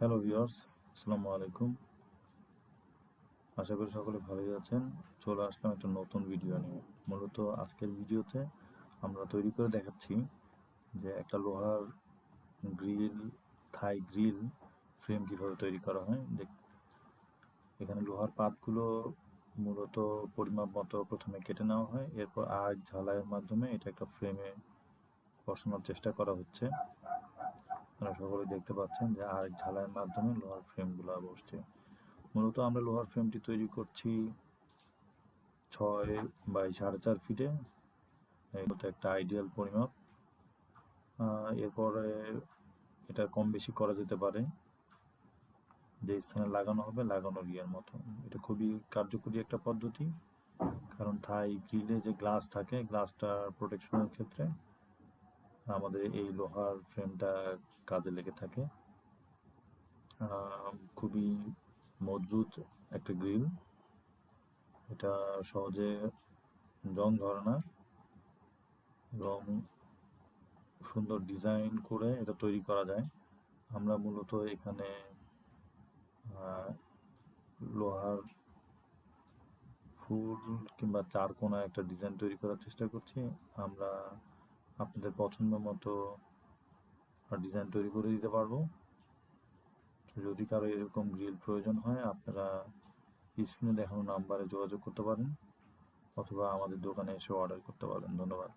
Hello viewers, আসসালামু আলাইকুম। আশা করি সকলে ভালোই আছেন। চলে আসলাম একটা নতুন ভিডিও নিয়ে। মূলত আজকের ভিডিওতে আমরা তৈরি করে দেখাচ্ছি যে একটা লোহার গ্রিল, থাই গ্রিল ফ্রেম কীভাবে তৈরি করা হয়। এখানে লোহার পাতগুলো মূলত পরিমাপ মতো প্রথমে কেটে নেওয়া হয়, এরপর আর্ক ঝালাইয়ের মাধ্যমে এটা একটা ফ্রেমে বসানোর চেষ্টা করা হচ্ছে। আপনারা সকলে দেখতে পাচ্ছেন যে আর্ক ঝালাইয়ের মাধ্যমে লোহার ফ্রেমগুলো বসছে। মূলত আমরা লোহার ফ্রেমটি তৈরি করছি 6x4.5 ফিটে। এটা একটা আইডিয়াল পরিমাপ। এরপরে এটা কম বেশি করা যেতে পারে, যে স্থানে লাগানো হবে লাগানোর ইয়ের মতো। এটা খুবই কার্যকরী একটা পদ্ধতি, কারণ থাই গ্রিলে যে গ্লাস থাকে, গ্লাসটা প্রোটেকশনের ক্ষেত্রে আমাদের এই লোহার ফ্রেমটা কাজে লেগে থাকে। খুবই মজবুত একটা গ্রিল, এটা সহজে জং ধরে না এবং সুন্দর ডিজাইন করে এটা তৈরি করা যায়। আমরা মূলত এখানে লোহার ফুল কিংবা চারকোনা একটা ডিজাইন তৈরি করার চেষ্টা করছি। আমরা আপনাদের পছন্দ মতো ডিজাইন তৈরি করে দিতে পারবো। যদি কারো এরকম গ্রিল প্রয়োজন হয়, আপনারা স্ক্রিনে দেখানো নাম্বারে যোগাযোগ করতে পারেন অথবা আমাদের দোকানে এসে অর্ডার করতে পারেন। ধন্যবাদ।